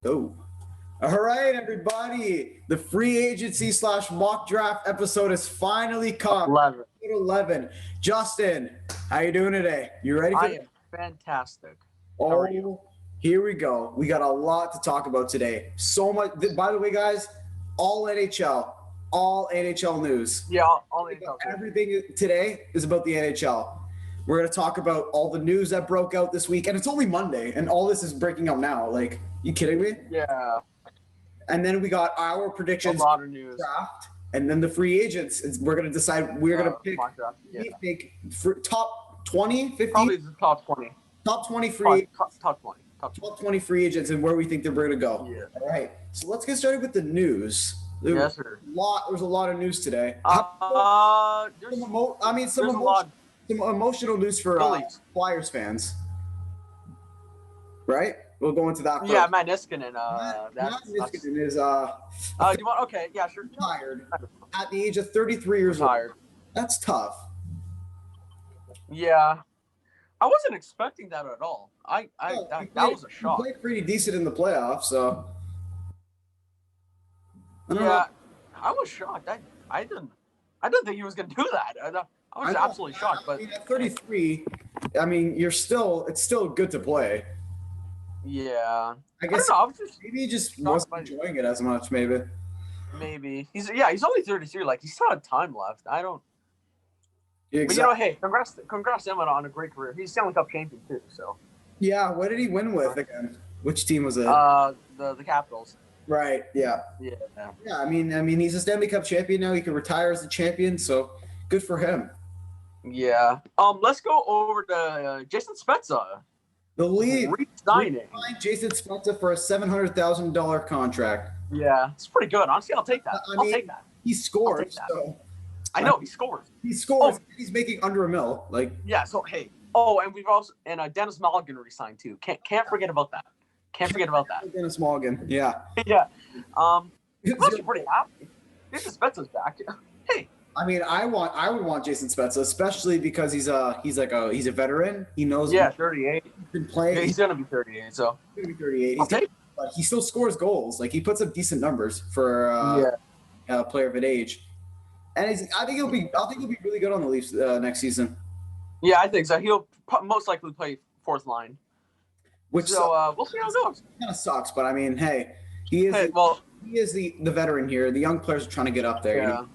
Oh. All right, everybody. The free agency / mock draft episode is finally come. 11. 11. Justin, how you doing today? You ready for I am fantastic. How Oh, are you? here we go. We got a lot to talk about today. So much. By the way, guys, all NHL news. Yeah, all the Everything today is about the NHL. We're going to talk about all the news that broke out this week, and it's only Monday, and all this is breaking out now. Like, you kidding me? Yeah. And then we got our predictions. A lot of news. Draft, and then the free agents. We're going to decide. We're going to pick. Yeah. We think top 20, 50? Probably the top 20. Top 20 free. Top 20. Top 20 free agents and where we think they're going to go. Yeah. All right. So let's get started with the news. Yes, sir. There's a lot of news today. There's Some emotional news for Flyers fans. Right? We'll go into that first. Yeah, Matt Niskanen. Matt Niskanen is do you want? Okay, yeah, sure. Retired at the age of 33 years old. That's tough. Yeah, I wasn't expecting that at all. That was a shock. He played pretty decent in the playoffs, so. I was shocked. I didn't think he was gonna do that. I was absolutely shocked. But at 33, it's still good to play. Yeah. I guess I don't know, maybe he just wasn't enjoying it as much, maybe. Maybe. He's only 33. Like, he's still had time left. I don't. Yeah, exactly. But, hey, congrats to him on a great career. He's Stanley Cup champion, too, so. Yeah, what did he win with again? Which team was it? The Capitals. Right, yeah. Yeah. Yeah, I mean, he's a Stanley Cup champion now. He can retire as a champion, so good for him. Yeah. Let's go over to Jason Spezza. The league re-signing Jason Spezza for a $700,000 contract. Yeah, it's pretty good. Honestly, I'll take that. I'll take that. He scores. So. I know he scores. He scores. Oh. He's making under $1 million. Like. Yeah. So hey. Oh, and we've also Dennis Mulligan re-signed too. Can't forget about that. Dennis Mulligan. Yeah. Yeah. I'm actually pretty happy. Jason Spezza's back. Hey. I mean, I would want Jason Spezza, especially because he's a veteran. He knows. Yeah, 38. He's been playing. Yeah, he's gonna be 38. So. He's gonna be 38. But he still scores goals. Like, he puts up decent numbers for a player of an age. And I think he'll be really good on the Leafs next season. Yeah, I think so. He'll most likely play fourth line. We'll see how it goes. Kind of sucks, but I mean, hey, he is the veteran here. The young players are trying to get up there. Yeah. You know?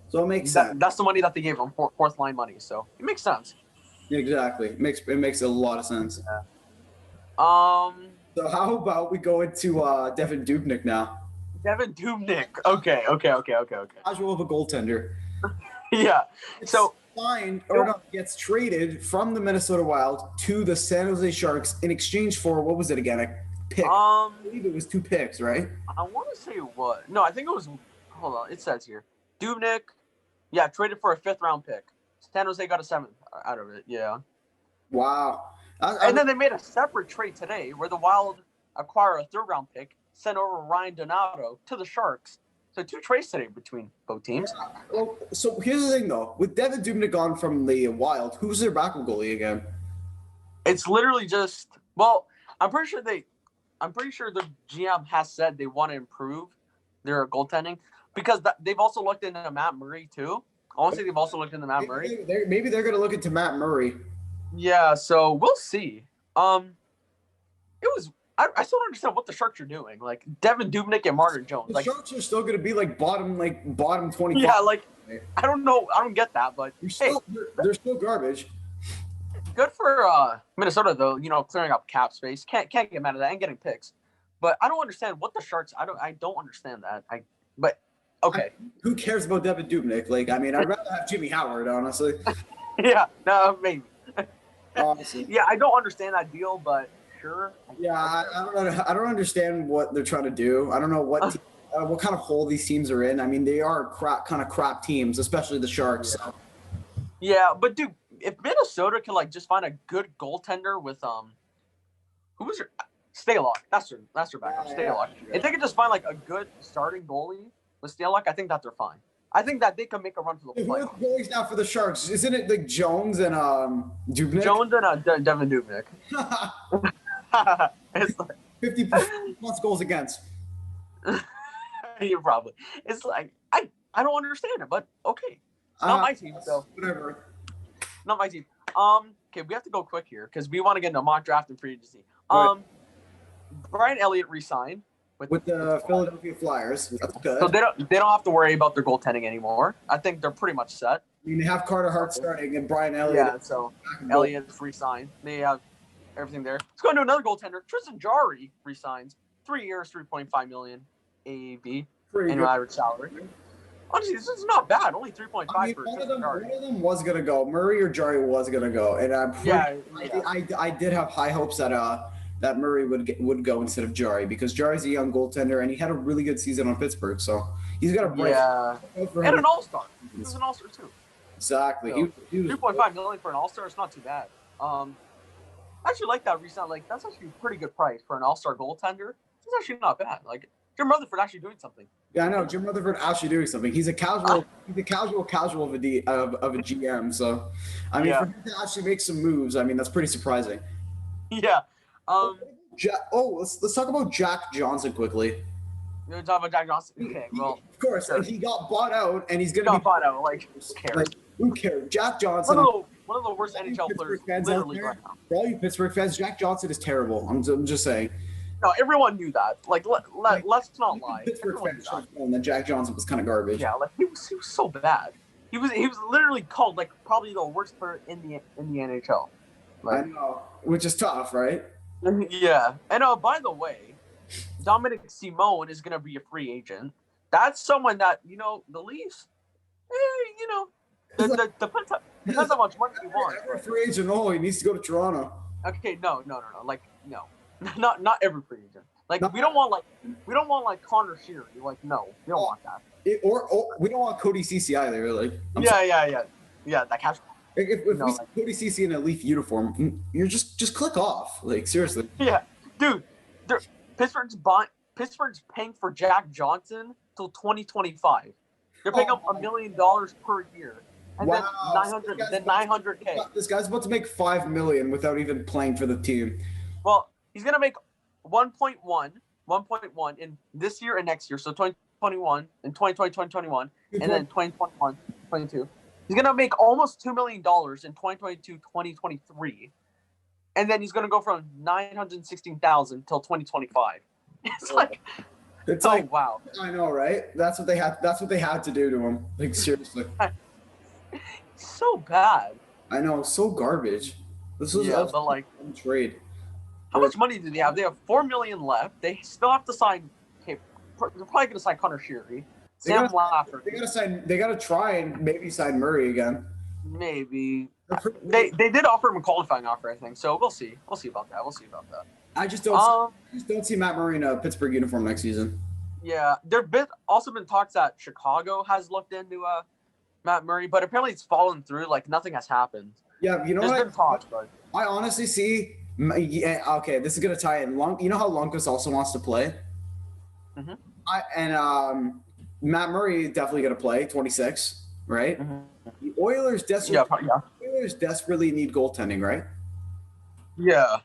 So it makes sense. That's the money that they gave him, fourth line money. So it makes sense. Exactly. It makes a lot of sense. Yeah. So how about we go into Devan Dubnyk now? Devan Dubnyk. Okay. Casual of a goaltender. Yeah. So gets traded from the Minnesota Wild to the San Jose Sharks in exchange for, what was it again? A pick. I believe it was 2 picks, right? I want to say what? No, I think it was. Hold on. It says here. Dubnyk, traded for a 5th round pick. San Jose got a 7th out of it. Yeah. Wow. And then they made a separate trade today where the Wild acquire a 3rd round pick, sent over Ryan Donato to the Sharks. So 2 trades today between both teams. Yeah. Well, so here's the thing, though. With Devan Dubnyk gone from the Wild, who's their backup goalie again? It's literally just I'm pretty sure the GM has said they want to improve their goaltending because they've also looked into Matt Murray too. I want to say they've also looked into Matt Murray. Maybe they're going to look into Matt Murray. Yeah, so we'll see. I still don't understand what the Sharks are doing. Like Devan Dubnyk and Martin Jones. The Sharks are still going to be bottom 25. Yeah, I don't know. I don't get that, but they're still garbage. Good for Minnesota though. Clearing up cap space. Can't get mad at that and getting picks. But I don't understand what the Sharks. I don't understand that. But okay. Who cares about Devan Dubnyk? I'd rather have Jimmy Howard, honestly. Yeah. No, maybe. Honestly. Yeah, I don't understand that deal, but. Sure. Yeah, I don't understand what they're trying to do. I don't know what kind of hole these teams are in. I mean, they are crap teams, especially the Sharks. So. Yeah, but dude, if Minnesota can just find a good goaltender with who was your Stalock? That's their backup. Stalock. Yeah. If they could just find a good starting goalie with Stalock, I think that they're fine. I think that they can make a run for the playoffs. Who are the goalies now for the Sharks? Isn't it Jones and Dubnyk? Jones and Devan Dubnyk. 50 plus goals against. You probably. It's like I don't understand it, but okay. Not my team, so whatever. Not my team. Okay, we have to go quick here because we want to get into mock draft and free agency. Right. Brian Elliott re-signed with the Philadelphia Flyers. That's good. So they don't have to worry about their goaltending anymore. I think they're pretty much set. I mean, they have Carter Hart starting and Brian Elliott. Yeah, so Elliott's re-signed. They have everything there. Let's go into another goaltender. Tristan Jarry re-signs. 3 years, $3.5 million AAV annual average salary. Honestly, this is not bad. Only 3.5 for Tristan Jarry. One of them was gonna go. Murray or Jarry was gonna go, and I did have high hopes that Murray would go instead of Jarry because Jarry's a young goaltender and he had a really good season on Pittsburgh, so he's got a break. Yeah, and an all-star. He was an all-star too. Exactly. So, $3.5 million for an all-star is not too bad. I actually like that recent. Like that's actually a pretty good price for an all-star goaltender. It's actually not bad. Like Jim Rutherford actually doing something. Yeah, I know Jim Rutherford actually doing something. He's a casual, casual of a GM. So, I mean, for him to actually make some moves, I mean, that's pretty surprising. Yeah. Let's talk about Jack Johnson quickly. You're talking about Jack Johnson? Okay, well, of course, sure. He got bought out, and he's gonna be bought out. Like, who cares? Like, who cares? Jack Johnson. One of the worst NHL players literally right now. For all you Pittsburgh fans, Jack Johnson is terrible. I'm just saying. No, everyone knew that. Like, let's not lie. Pittsburgh fans should have known that Jack Johnson was kind of garbage. Yeah, like he was so bad. He was literally called like probably the worst player in the NHL. Like, I know, which is tough, right? Yeah, and by the way, Dominic Simone is gonna be a free agent. That's someone that the Leafs. Depends how much money you want. Every free agent, he needs to go to Toronto. Okay, no. Like, no. Not every free agent. Like we don't want like Connor Sheary. Like no, we don't want that. Or we don't want Cody Ceci either. Like yeah. That cash. If we see Cody Ceci in a Leaf uniform, you're just click off. Like seriously. Yeah, dude. Pittsburgh's paying for Jack Johnson till 2025. They're paying up $1 million per year. And then 900K. This guy's about to make $5 million without even playing for the team. Well, he's gonna make 1.1 in this year and next year. So 2021 and 2020, 2021, and then 2021, 22. He's gonna make almost $2 million in 2022, 2023, and then he's gonna go from 916,000 till 2025. It's like wow. I know, right? That's what they had to do to him. Like seriously. So bad. I know, so garbage. This was but like trade. How much money do they have? They have $4 million left. They still have to sign. Okay, they're probably going to sign Connor Sheary. Sam Lafferty. They got to try and maybe sign Murray again. Maybe. They did offer him a qualifying offer, I think. So we'll see. We'll see about that. I just don't see Matt Murray in a Pittsburgh uniform next season. Yeah, there've also been talks that Chicago has looked into Matt Murray, but apparently it's fallen through. Like nothing has happened. Yeah, you know There's been talks, but I honestly see. Yeah, okay, this is gonna tie in. You know how Lundqvist also wants to play. Mm-hmm. Matt Murray is definitely gonna play 26, right? Mm-hmm. The Oilers desperately need goaltending, right? Yeah,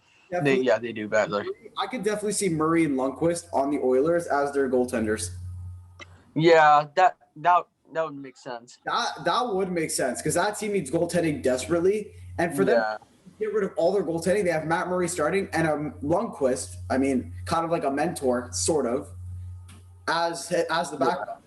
they do badly. I could definitely see Murray and Lundqvist on the Oilers as their goaltenders. Yeah, that would make sense. That would make sense because that team needs goaltending desperately, and for them to get rid of all their goaltending, they have Matt Murray starting and Lundqvist. I mean, kind of like a mentor, sort of, as the backup.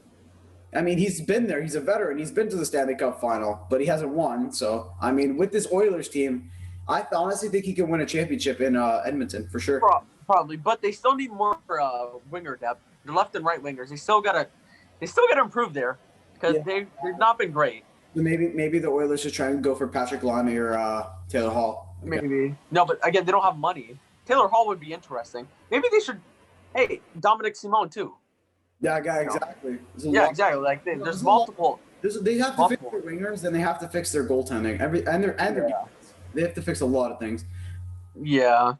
I mean, he's been there. He's a veteran. He's been to the Stanley Cup final, but he hasn't won. So, I mean, with this Oilers team, I honestly think he can win a championship in Edmonton for sure. Probably, but they still need more winger depth. The left and right wingers. They still gotta improve there because they've not been great. Maybe the Oilers should try and go for Patrick Laine or Taylor Hall. Maybe. No, but again, they don't have money. Taylor Hall would be interesting. Maybe they should. Hey, Dominic Simone too. Yeah, exactly. Exactly. Like there's multiple. They have to fix their wingers, and they have to fix their goaltending. They have to fix a lot of things. Yeah.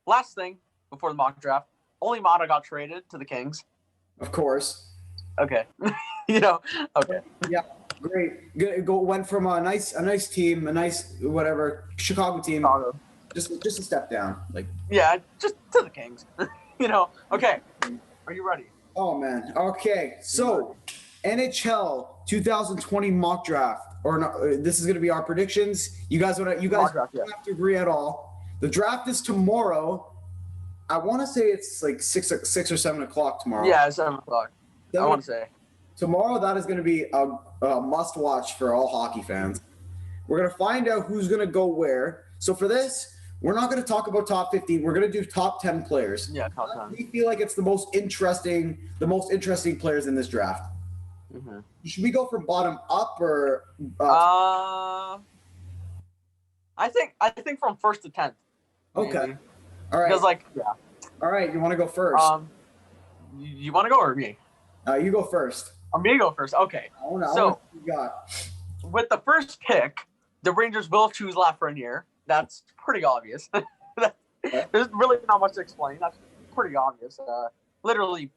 Last thing before the mock draft, only Mata got traded to the Kings. Of course. Okay. Okay. Yeah. Great. Good. Went from a nice team, a nice whatever Chicago team, just a step down. Like. Yeah, just to the Kings. Okay. Are you ready? Oh man. Okay. So, NHL 2020 mock draft, or no, this is going to be our predictions. You guys don't have to agree at all. The draft is tomorrow. I want to say it's like 6 or 7 o'clock tomorrow. Yeah, 7 o'clock. I want to say tomorrow. That is going to be a must watch for all hockey fans. We're going to find out who's going to go where. So for this, we're not going to talk about top 15. We're going to do top 10 players. Yeah, top 10. We feel like it's the most interesting players in this draft. Mm-hmm. Should we go from bottom up or? I think from 1st to 10th. Okay. Maybe. All right. Because All right, you want to go first? You want to go or me? You go first. I'm me to go first. Okay. So you got. With the first pick, the Rangers will choose Lafreniere. That's pretty obvious. There's really not much to explain. That's pretty obvious. Literally,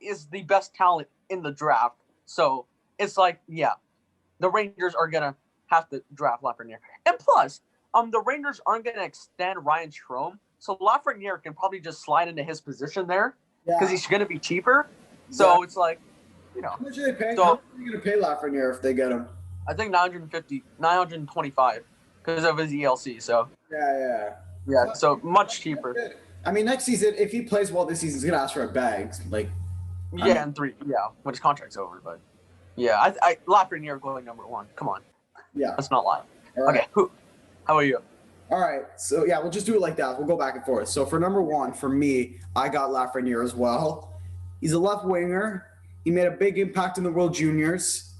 is the best talent in the draft. So it's like, yeah, the Rangers are gonna have to draft Lafreniere. And plus, the Rangers aren't gonna extend Ryan Strome, so Lafreniere can probably just slide into his position there because he's gonna be cheaper. So it's like, How much are they paying? How much are you gonna pay Lafreniere if they get him? I think 925 because of his ELC. So yeah. So much cheaper. I mean, next season, if he plays well this season, he's gonna ask for a bag. And 3. Yeah, when his contract's over. But yeah, I Lafreniere going number 1. Come on. Yeah. Let's not lie. Right. Okay. How are you? All right. So yeah, we'll just do it like that. We'll go back and forth. So for number 1, for me, I got Lafreniere as well. He's a left winger. He made a big impact in the World Juniors,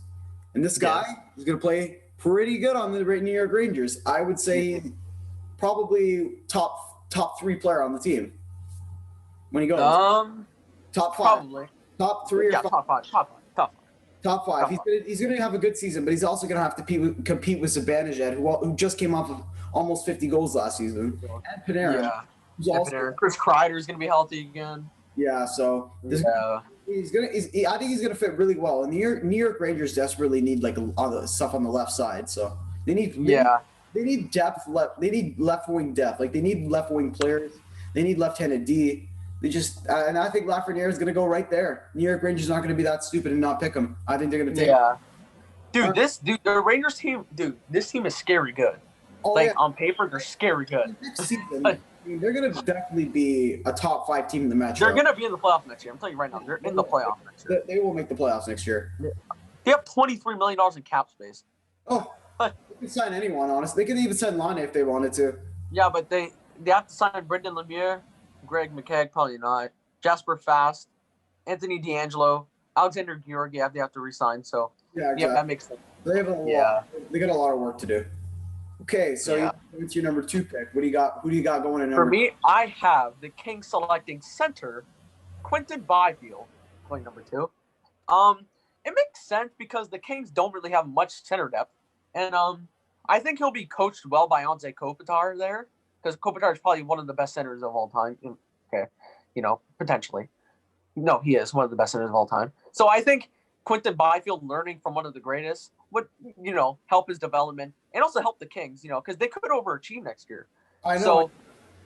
and this guy is going to play pretty good on the New York Rangers. I would say probably top 3 player on the team when he goes. Top 5. Probably. Top 3 or 5. Top 5. He's going to have a good season, but he's also going to have to compete with Zibanejad, who just came off of almost 50 goals last season, and Panarin. Yeah. Panarin. Chris Kreider is going to be healthy again. Yeah. So I think he's gonna fit really well. And the New York Rangers desperately need all the stuff on the left side. So they need depth. They need left wing depth. They need left wing players. They need left-handed D. And I think Lafreniere is gonna go right there. New York Rangers aren't gonna be that stupid and not pick him. I think they're gonna take. Yeah. The Rangers team, this team is scary good. On paper, they're scary good. Next season, they're going to definitely be a top 5 team in the Metro. They're going to be in the playoffs next year. I'm telling you right now, they're in the playoffs next year. They will make the playoffs next year. They have $23 million in cap space. Oh, they can sign anyone, honestly. They could even sign Lane if they wanted to. Yeah, but they have to sign Brendan Lemieux, Greg McKegg, probably not, Jasper Fast, Anthony D'Angelo, Alexander Georgiev, they have to re-sign. So, exactly. Yeah, that makes sense. They have a lot. They got a lot of work to do. Okay, so it's your number 2 pick. What do you got? Who do you got going in? For me, I have the Kings selecting center Quinton Byfield going number 2. It makes sense because the Kings don't really have much center depth, and I think he'll be coached well by Anze Kopitar there because Kopitar is probably one of the best centers of all time. Okay, potentially. No, he is one of the best centers of all time. So I think Quinton Byfield learning from one of the greatest would, help his development and also help the Kings, because they could overachieve next year. I know. So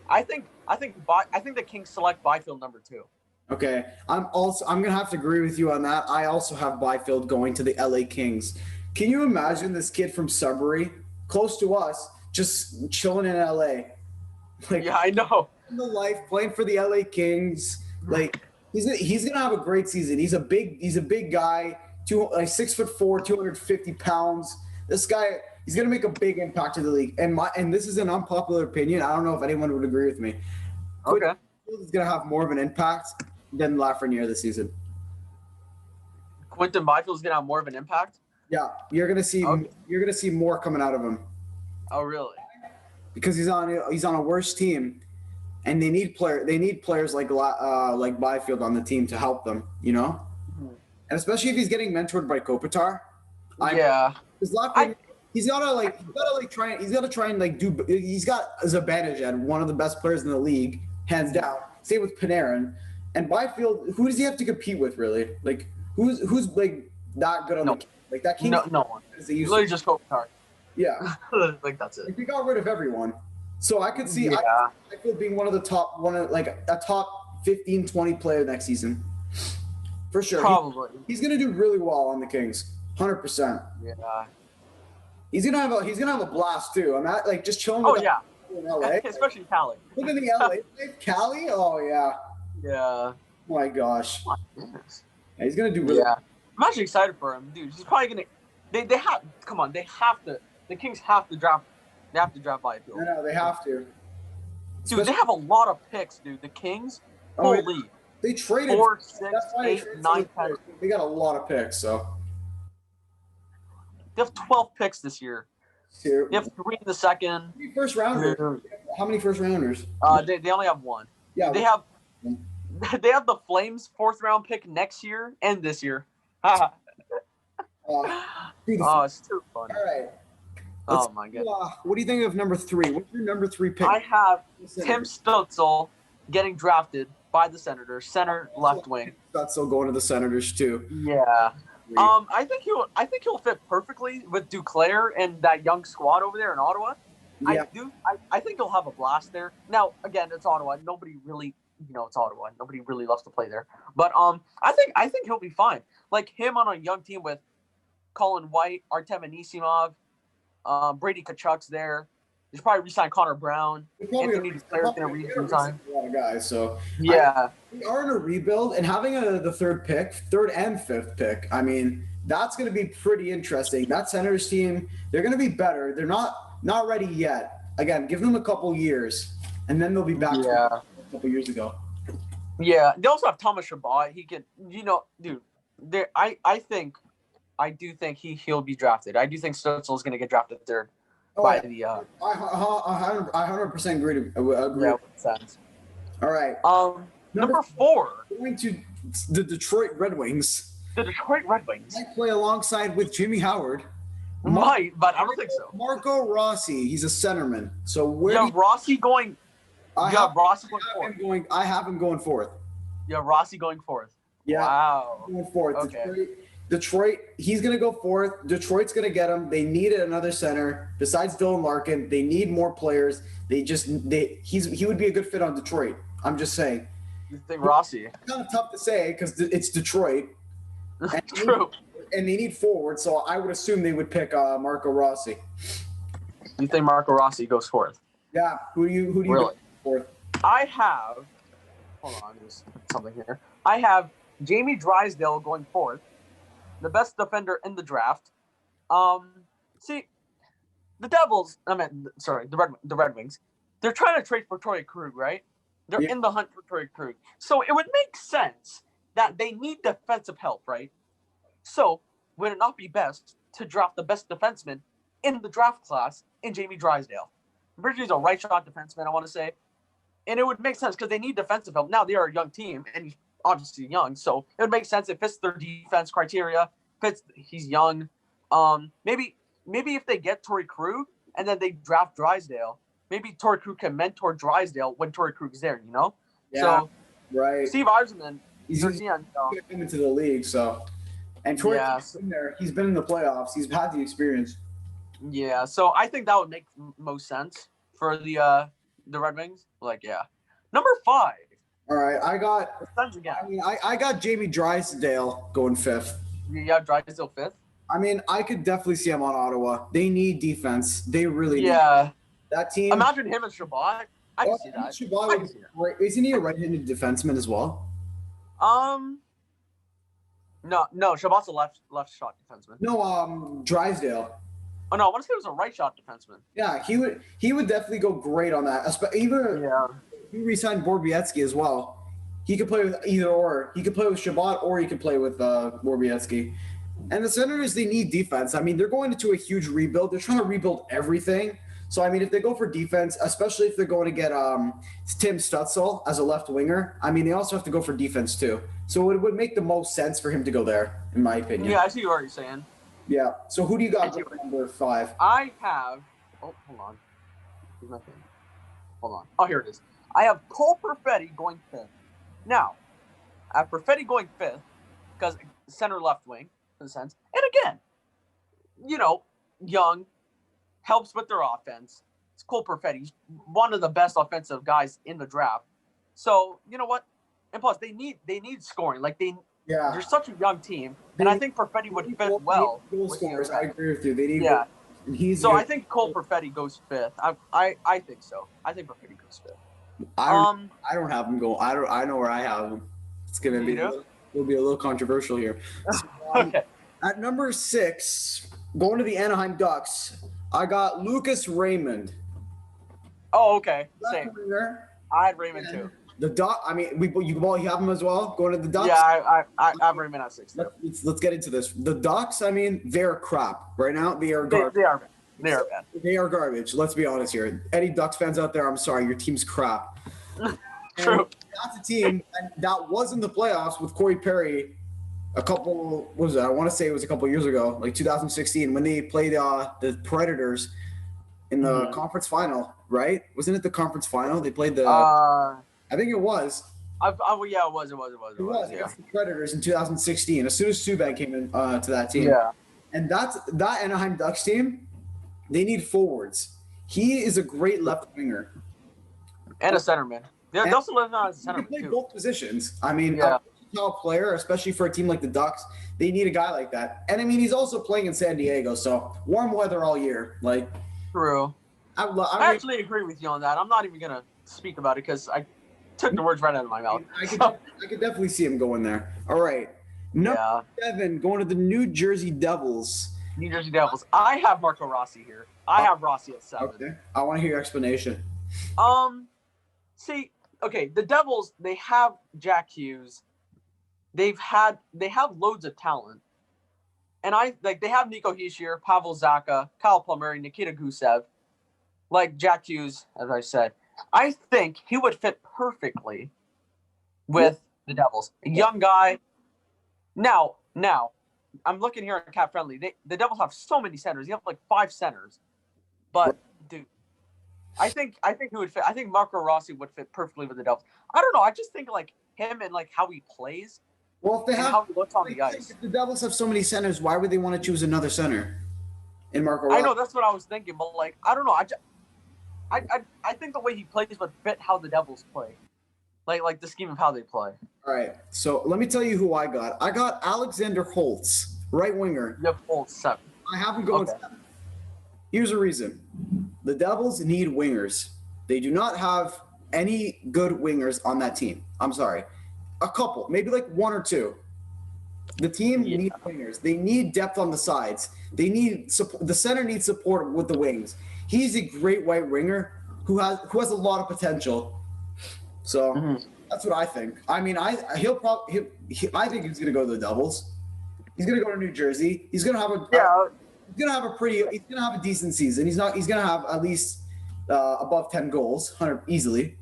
I think the Kings select Byfield number 2. Okay. I'm gonna have to agree with you on that. I also have Byfield going to the LA Kings. Can you imagine this kid from Sudbury, close to us, just chilling in LA? Yeah, I know. In the life, playing for the LA Kings. He's gonna have a great season. He's a big guy, 6'4", 250 pounds. This guy, he's gonna make a big impact to the league. And this is an unpopular opinion. I don't know if anyone would agree with me. Okay. He's gonna have more of an impact than Lafreniere this season. Quinton Byfield's gonna have more of an impact? Yeah, you're gonna see more coming out of him. Oh, really? Because he's on a worse team, and they need players like Byfield on the team to help them. Mm-hmm. And especially if he's getting mentored by Kopitar. He's got Zibanejad, one of the best players in the league, hands down. Same with Panarin. And Byfield, who does he have to compete with, really? Who's that good on the team? That King? No one. Literally just Kopitar. Yeah. That's it. He got rid of everyone. So I could see Byfield being a top top 15, 20 player next season. For sure. Probably. He's going to do really well on the Kings. 100%. Yeah. He's gonna have a blast too. I'm not like just chilling with in LA. Especially Cali. Look at the LA Cali. Oh yeah. Yeah. Oh my gosh. Oh, my goodness. Yeah, he's gonna do really I'm actually excited for him, dude. He's probably gonna they have come on, they have to the Kings have to draft Byfield. I know they have to. Dude, they have a lot of picks, dude. The Kings, holy. Yeah. They traded 4, 6, 8, 9, 10. They got a lot of picks, so they have 12 picks this year. They have 3 in the second. How many first rounders? How many first rounders? They only have 1. Yeah. They have the Flames 4th round pick next year and this year. It's too fun. All right. Oh my god. What do you think of number 3? What's your number 3 pick? I have Tim Stützle getting drafted by the Senators, center left wing. Stützle going to the Senators too. Yeah. I think he'll fit perfectly with Duclair and that young squad over there in Ottawa. Yeah. I think he'll have a blast there. Now, again, it's Ottawa. Nobody really, it's Ottawa. Nobody really loves to play there. But I think he'll be fine. Like him on a young team with Colin White, Artem Anisimov, Brady Tkachuk's there. They should probably re-sign Connor Brown. Anthony Duclair's going to re-sign. A lot of guys, so yeah. We are in a rebuild, and having the third and fifth pick, I mean, that's going to be pretty interesting. That Senators team, they're going to be better. They're not ready yet. Again, give them a couple years, and then they'll be back to a couple years ago. Yeah, they also have Thomas Chabot. He could, dude. I do think he'll be drafted. I do think Stützle is going to get drafted third by the. I 100% agree. Yeah, makes sense. All right. Number 4. Going to the Detroit Red Wings. The Detroit Red Wings. Might play alongside with Jimmy Howard. Might, but I don't think so. Marco Rossi. He's a centerman. So where? Yeah, Rossi going. Rossi going fourth. I have him going fourth. Yeah, Rossi going fourth. Yeah. Wow. Going fourth. Okay. Detroit, he's going to go fourth. Detroit's going to get him. They needed another center besides Dylan Larkin. They need more players. He would be a good fit on Detroit. I'm just saying. You think Rossi? It's kind of tough to say because it's Detroit. True. And they need forward, so I would assume they would pick Marco Rossi. You think Marco Rossi goes fourth? Yeah. Who do you really? go fourth? I have. Hold on, there's something here. I have Jamie Drysdale going fourth, the best defender in the draft. See, the Red Wings. They're trying to trade for Torrey Krug, right? They're in the hunt for Torrey Krug. So it would make sense that they need defensive help, right? So would it not be best to draft the best defenseman in the draft class in Jamie Drysdale? Bridges a right shot defenseman, I want to say. And it would make sense because they need defensive help. Now they are a young team, and he's obviously young, so it would make sense. It fits their defense criteria. He's young. Maybe if they get Torrey Krug and then they draft Drysdale, maybe Torrey Krug can mentor Drysdale when Torrey Krug's there. Yeah. So right. Steve Yzerman, he's come into the league, so and Torrey Krug's been there. He's been in the playoffs. He's had the experience. Yeah, so I think that would make most sense for the Red Wings. Number 5. All right, I got Jamie Drysdale going fifth. You have Drysdale fifth? I mean, I could definitely see him on Ottawa. They need defense. They really need. Yeah. That team. Imagine him and Chabot. I can see that. Chabot isn't he a right-handed defenseman as well? No, Chabot's a left shot defenseman. No, Drysdale. Oh no, I want to say it was a right shot defenseman. Yeah, he would definitely go great on that. Even he re-signed Borowiecki as well. He could play with either or. He could play with Chabot or he could play with Borowiecki. And the Senators, they need defense. I mean, they're going into a huge rebuild. They're trying to rebuild everything. So, I mean, if they go for defense, especially if they're going to get Tim Stützle as a left winger, I mean, they also have to go for defense too. So it would make the most sense for him to go there, in my opinion. Yeah, I see what you're saying. Yeah. So who do you got for number 5? I have – hold on. Here's my thing. Hold on. Oh, here it is. I have Cole Perfetti going 5th. Now, I have Perfetti going 5th because center left wing, in a sense. And again, young, helps with their offense. It's Cole Perfetti. He's one of the best offensive guys in the draft. So, you know what? And plus, they need scoring. Like they're such a young team, and I think Perfetti would fit well. Goal scorers. I agree with you. They need. Yeah. So I think Cole Perfetti goes 5th. I think so. I think Perfetti goes 5th. I don't have him go. I know where I have him. It's gonna be. It'll be a little controversial here. So, okay. At number 6, going to the Anaheim Ducks, I got Lucas Raymond. Oh, okay. Same. I had Raymond too. The Duck. I mean, you have him as well. Going to the Ducks. Yeah, I have Raymond at 6. Let's get into this. The Ducks. I mean, they're crap right now. They are garbage. They are bad. They are garbage. Let's be honest here. Any Ducks fans out there, I'm sorry, your team's crap. True. That's a team that was in the playoffs with Corey Perry. I want to say it was a couple years ago, like 2016, when they played the Predators in the conference final, right? Wasn't it the conference final? They played the. I think it was. Yeah, it was. It was against the Predators in 2016. As soon as Subban came in to that team, and that Anaheim Ducks team, they need forwards. He is a great left winger and a centerman. Yeah, they also live now as a centerman. He can play both positions. I mean, top player, especially for a team like the Ducks, they need a guy like that. And I mean, he's also playing in San Diego, so warm weather all year. Like, true. I actually agree with you on that. I'm not even gonna speak about it because I took the words right out of my mouth. I could definitely see him going there. All right, number 7, going to the New Jersey Devils. New Jersey Devils. I have Marco Rossi here. I have Rossi at 7. Okay, I want to hear your explanation. See, okay, the Devils, they have Jack Hughes. They have loads of talent. And they have Nico Hischier, Pavel Zacha, Kyle Palmieri, Nikita Gusev, like Jack Hughes, as I said. I think he would fit perfectly with the Devils. A young guy. Now, I'm looking here at Cap Friendly. The Devils have so many centers. You have like 5 centers. But dude, I think he would fit. I think Marco Rossi would fit perfectly with the Devils. I don't know. I just think like him and like how he plays. Well, if they have how he looks on the ice. If the Devils have so many centers, why would they want to choose another center in Marco Rossi? I know that's what I was thinking, but like I don't know. I think the way he plays would fit how the Devils play, like the scheme of how they play. All right, so let me tell you who I got. I got Alexander Holtz, right winger. You have Holtz 7. I have him going 7. Here's a reason: the Devils need wingers. They do not have any good wingers on that team. I'm sorry. A couple, maybe like 1 or 2. The team needs wingers. They need depth on the sides. They need support. The center needs support with the wings. He's a great white winger who has a lot of potential. So that's what I think. I mean, I think he's going to go to the Devils. He's going to go to New Jersey. He's going to have a decent season. He's going to have at least above 10 goals, 100 easily.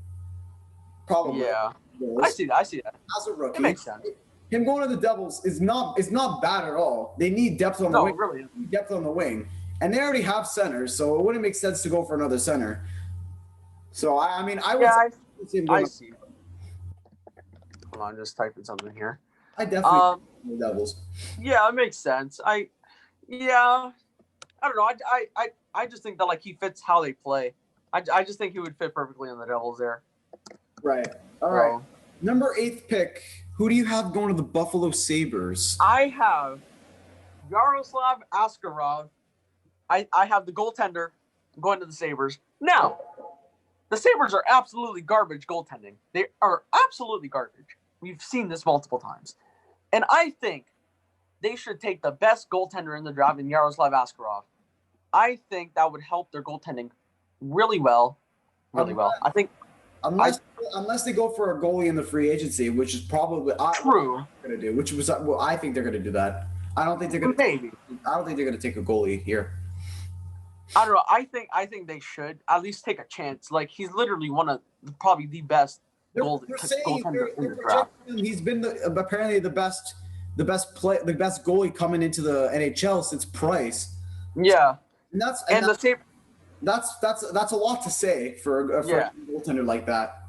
Probably. Yeah. Goals. I see that. As a rookie, it makes sense. Him going to the Devils is not bad at all. They need depth on the wing. Really. They need depth on the wing, and they already have centers, so it wouldn't make sense to go for another center. So I see. Hold on, I'm just typing something here. I definitely the Devils. Yeah, it makes sense. I don't know. I just think that like he fits how they play. I just think he would fit perfectly on the Devils there. Right. All right. Number 8th pick. Who do you have going to the Buffalo Sabres? I have Yaroslav Askarov. I have the goaltender going to the Sabres. Now, the Sabres are absolutely garbage goaltending. They are absolutely garbage. We've seen this multiple times. And I think they should take the best goaltender in the draft in Yaroslav Askarov. I think that would help their goaltending really well. I think unless they go for a goalie in the free agency, which is probably true. Going to do, which was I think they're going to do that. I don't think they're going to. Maybe. I don't think they're going to take a goalie here. I don't know. I think they should at least take a chance. Like he's literally one of probably the best goaltenders in the draft. He's been apparently the best goalie coming into the NHL since Price. Yeah, that's a lot to say for a goaltender like that.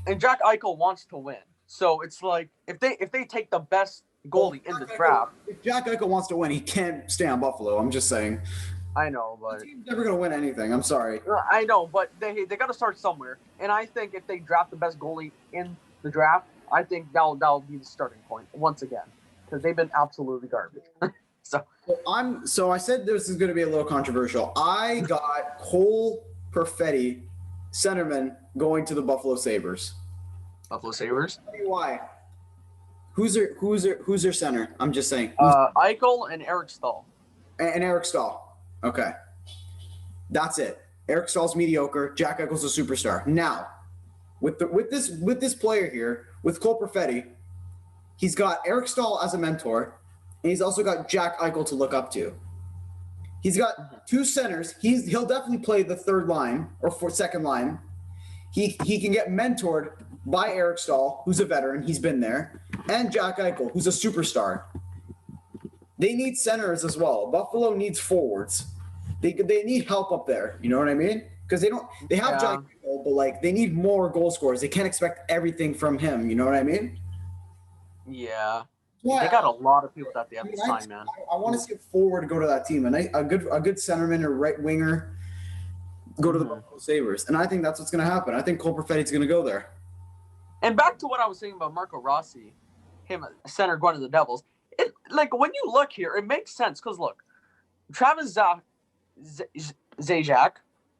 And Jack Eichel wants to win, so it's like if they take the best goalie in the draft. If Jack Eichel wants to win, he can't stay on Buffalo. I'm just saying. I know, but the team's never going to win anything. I'm sorry. I know, but they got to start somewhere. And I think if they draft the best goalie in the draft, I think that'll be the starting point once again because they've been absolutely garbage. So I said this is going to be a little controversial. I got Cole Perfetti, centerman, going to the Buffalo Sabres. Buffalo Sabres. Tell you why. Who's their center? I'm just saying. Eichel and Eric Stahl. And Eric Stahl. Okay. That's it. Eric Stahl's mediocre. Jack Eichel's a superstar. Now, with this player here, with Cole Perfetti, he's got Eric Stahl as a mentor, and he's also got Jack Eichel to look up to. He's got two centers. He'll definitely play the third line or second line. He can get mentored by Eric Stahl, who's a veteran. He's been there, and Jack Eichel, who's a superstar. They need centers as well. Buffalo needs forwards. They need help up there. You know what I mean? Because they have Jack Eichel, but like they need more goal scorers. They can't expect everything from him. You know what I mean? Yeah. They got a lot of people that they have to sign, man. I want to see a forward go to that team, and a good centerman or right winger go to the Buffalo Sabres, and I think that's what's going to happen. I think Cole Perfetti's going to go there. And back to what I was saying about Marco Rossi, him a center going to the Devils. Like when you look here, it makes sense because look, Travis Zajac,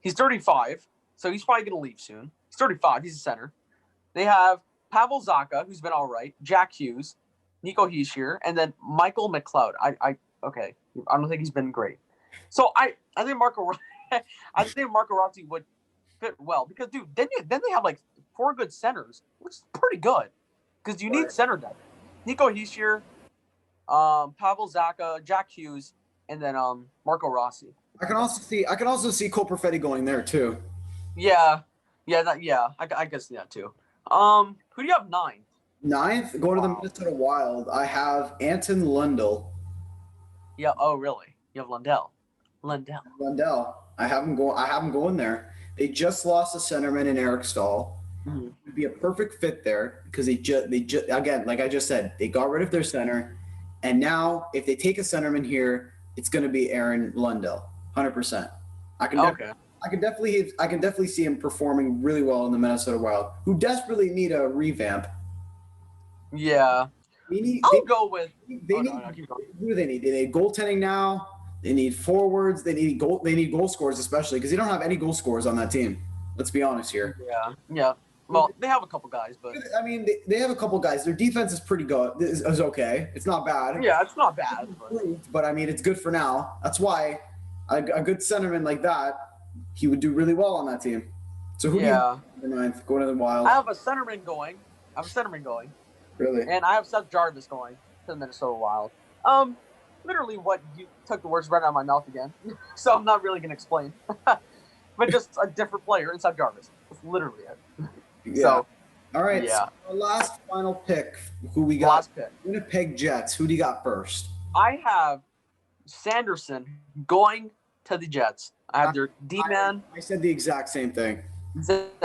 he's 35, so he's probably going to leave soon. He's 35. He's a center. They have Pavel Zacha, who's been all right. Jack Hughes. Nico Hischier, and then Michael McLeod. I don't think he's been great. So I think Marco Rossi would fit well because dude, then they have like 4 good centers, which is pretty good because you need center depth. Nico Hischier, Pavel Zacha, Jack Hughes, and then Marco Rossi. I can also see Cole Perfetti going there too. I can see that too. Who do you have 9? 9th, going to the Minnesota Wild, I have Anton Lundell. Yeah. Oh, really? You have Lundell. I have him going there. They just lost a centerman in Eric Stahl. Mm-hmm. It would be a perfect fit there because they just again, like I just said, they got rid of their center, and now if they take a centerman here, it's going to be Aaron Lundell, 100%. I can definitely see him performing really well in the Minnesota Wild, who desperately need a revamp. Yeah. Who do they need? They need goaltending now. They need forwards. They need goal scorers, especially because they don't have any goal scorers on that team. Let's be honest here. Yeah. Well, they have a couple guys, but I mean, they have a couple guys. Their defense is pretty good. Is okay. It's not bad. Yeah, it's not bad. But I mean, it's good for now. That's why a good centerman like that, he would do really well on that team. So who do you have in the 9th going to the Wild? I have a centerman going. Really? And I have Seth Jarvis going to the Minnesota Wild. Literally what you took the words right out of my mouth again. So I'm not really going to explain. But just a different player in Seth Jarvis. That's literally it. Yeah. So, all right. Yeah. So our last final pick. Who we got? Last pick. Winnipeg Jets. Who do you got first? I have Sanderson going to the Jets. I have their D-man. I said the exact same thing.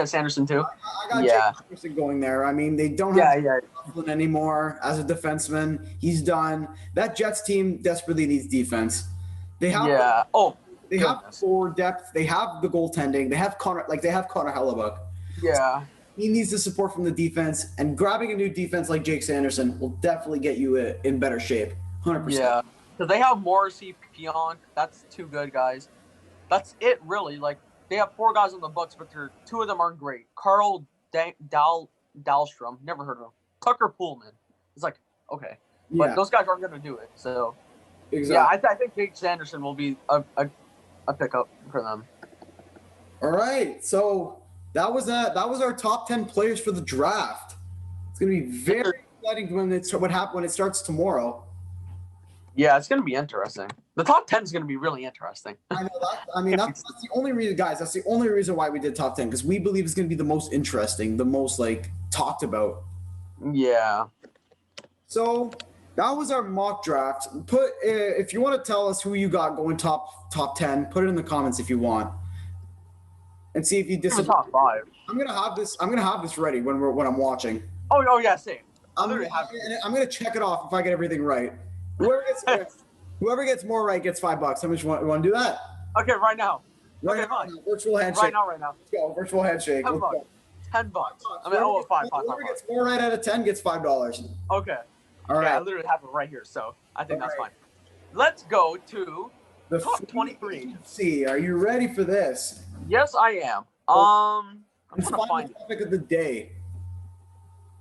Sanderson too. I got Jake Sanderson going there. I mean, they don't have Coughlin anymore as a defenseman. He's done. That Jets team desperately needs defense. They have they have forward depth. They have the goaltending. They have Connor Hellebuck. Yeah. He needs the support from the defense, and grabbing a new defense like Jake Sanderson will definitely get you in better shape. 100%. Yeah, because they have Morrissey, Pionk. That's 2 good guys. That's it, really. Like, they have 4 guys on the books, but 2 of them aren't great. Carl Dahlstrom, never heard of him. Tucker Pullman. It's like, okay. But those guys aren't going to do it. So, exactly. Yeah, I think Jake Sanderson will be a pickup for them. All right. So that was our top 10 players for the draft. It's going to be very exciting when it starts tomorrow. Yeah, it's going to be interesting. The top 10 is going to be really interesting. I know that. I mean, that's the only reason, guys. That's the only reason why we did top 10, because we believe it's going to be the most interesting, the most talked about. Yeah. So that was our mock draft. If you want to tell us who you got going top 10, put it in the comments if you want, and see if you disagree. Top 5. I'm gonna have this ready when I'm watching. Oh yeah, same. I'm gonna check it off if I get everything right. Whoever gets more right gets $5. How much you want to do that? Okay, right now. Right now. Virtual handshake. Right now. Let's go. Virtual handshake. Let's go. $10. I mean, oh, five. Whoever gets more right out of 10 gets $5. Okay. All right. Yeah, I literally have it right here, so I think that's fine. Let's go to the top 23. See, are you ready for this? Yes, I am. I'm it's trying to find the topic of the day.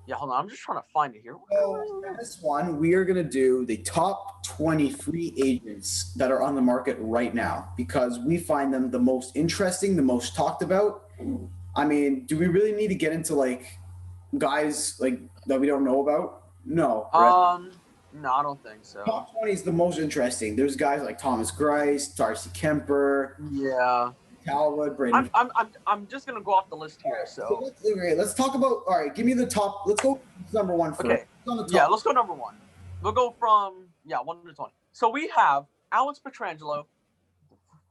Yeah, hold on. I'm just trying to find it here. So this one, we are going to do the top 20 free agents that are on the market right now because we find them the most interesting, the most talked about. I mean, do we really need to get into like guys like that we don't know about? No. No, I don't think so. Top 20 is the most interesting. There's guys like Thomas Greiss, Darcy Kemper. Yeah. Talwood, Braden. I'm just gonna go off the list here. So let's talk about. All right, give me the top. Let's go number one first. Okay. Yeah, let's go number one. We'll go from 1 to 20. So we have Alex Pietrangelo,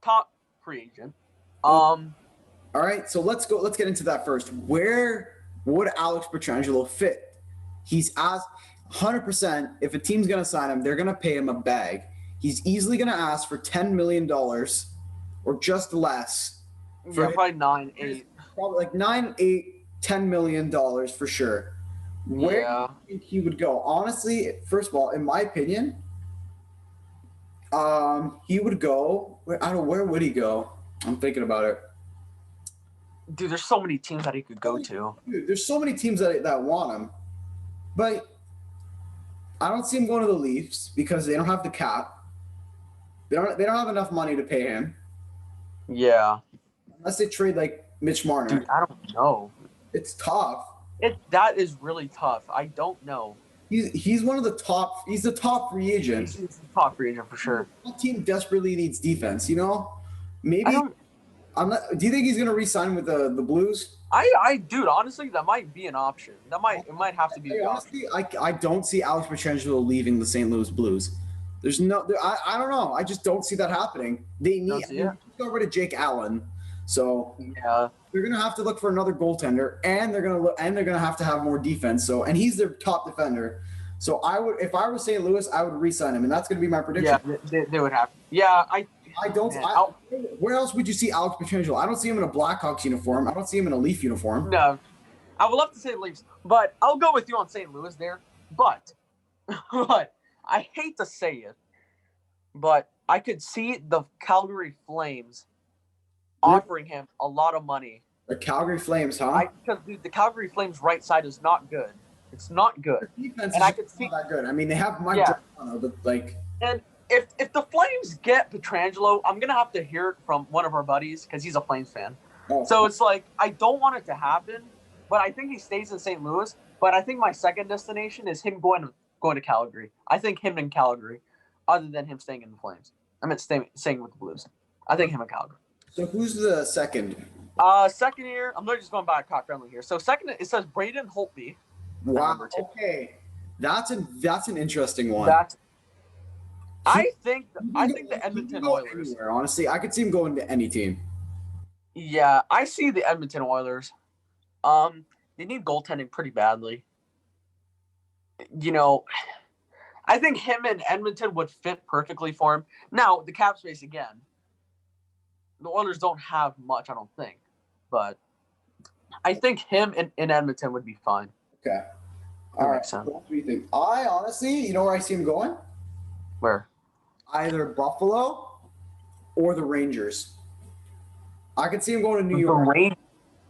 top free agent. All right, so let's go. Let's get into that first. Where would Alex Pietrangelo fit? He's asked 100%. If a team's gonna sign him, they're gonna pay him a bag. He's easily gonna ask for $10 million. Or just less. Yeah, probably 9, 8. Probably like 9, 8, $10 million for sure. Where do you think he would go? Honestly, first of all, in my opinion, he would go. I don't know, where would he go? I'm thinking about it. Dude, there's so many teams that he could go to. Dude, there's so many teams that want him. But I don't see him going to the Leafs because they don't have the cap. They don't have enough money to pay him. Yeah. Unless they trade like Mitch Marner. Dude, I don't know. It's tough. That is really tough. I don't know. He's one of the top. He's the top free agent. He's the top free agent for sure. That team desperately needs defense. You know, maybe. I'm not. Do you think he's gonna re-sign with the Blues? Dude, honestly, that might be an option. It might have to be. Honestly, I don't see Alex Pietrangelo leaving the St. Louis Blues. There's no. I don't know. I just don't see that happening. They need to go rid of Jake Allen. So yeah, they're gonna have to look for another goaltender, and they're gonna have to have more defense. So, and he's their top defender. So I would, if I were St. Louis, I would re-sign him, and that's gonna be my prediction. Yeah, they would have. Yeah, I don't. Where else would you see Alex Pietrangelo? I don't see him in a Blackhawks uniform. I don't see him in a Leaf uniform. No, I would love to say Leafs, but I'll go with you on St. Louis there. But I hate to say it, but I could see the Calgary Flames offering him a lot of money. The Calgary Flames, huh? Because the Calgary Flames' right side is not good. It's not good. Their defense and is I could see not that good. I mean, they have Mike Giordano, but like. And if the Flames get Pietrangelo, I'm gonna have to hear it from one of our buddies because he's a Flames fan. Oh. So it's like I don't want it to happen, but I think he stays in St. Louis. But I think my second destination is him going to Calgary. I think him in Calgary, other than him staying in the Flames. I meant staying with the Blues. I think him in Calgary. So who's the second? Second year, I'm just going by cop friendly here. So second, it says Braden Holtby. Wow. Okay, that's an interesting one. I think the Edmonton Oilers. Anywhere, honestly, I could see him going to any team. Yeah, I see the Edmonton Oilers. They need goaltending pretty badly. You know, I think him and Edmonton would fit perfectly for him. Now, the cap space again. The Oilers don't have much, I don't think. But I think him in Edmonton would be fine. Okay. All right. So what do you think? I honestly, you know where I see him going? Where? Either Buffalo or the Rangers. I could see him going to New York.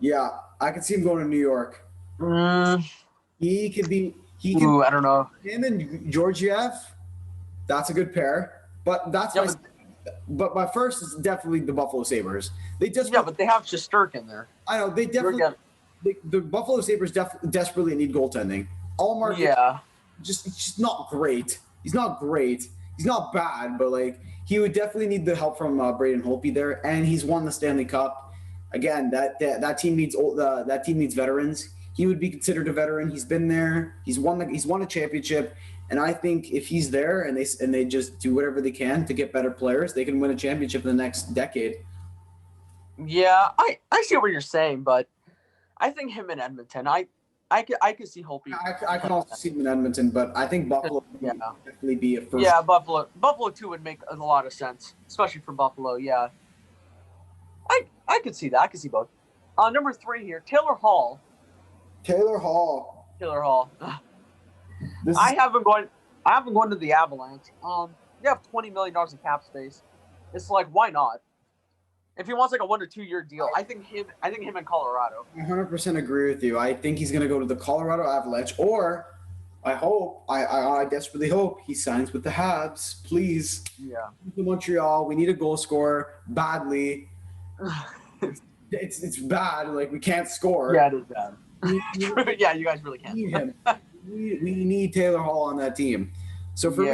Yeah, I could see him going to New York. He could be. I don't know. Him and Georgiev, that's a good pair. But that's but my first is definitely the Buffalo Sabres. But they have Shesterkin there. I know they definitely. The Buffalo Sabres desperately need goaltending. Allmark, just not great. He's not great. He's not bad, but like he would definitely need the help from Braden Holtby there, and he's won the Stanley Cup. Again, that team needs veterans. He would be considered a veteran. He's been there. He's won a championship, and I think if he's there and they just do whatever they can to get better players, they can win a championship in the next decade. Yeah, I see what you're saying, but I think him in Edmonton. I could see Holtby. I can also see him in Edmonton, but I think Buffalo would definitely be a first. Yeah, Buffalo too would make a lot of sense, especially for Buffalo. Yeah, I could see that. I could see both. Number 3 here, Taylor Hall Taylor Hall. Taylor Hall. This I is, haven't gone to the Avalanche. They have $20 million in cap space. It's like, why not? If he wants like a 1 to 2 year deal, I think him in Colorado. I 100% agree with you. I think he's going to go to the Colorado Avalanche, or I desperately hope he signs with the Habs. Please. Yeah. Montreal, we need a goal scorer badly. It's bad. Like, we can't score. Yeah, it is bad. Yeah, you guys really can't. We need him. We need Taylor Hall on that team. So for me,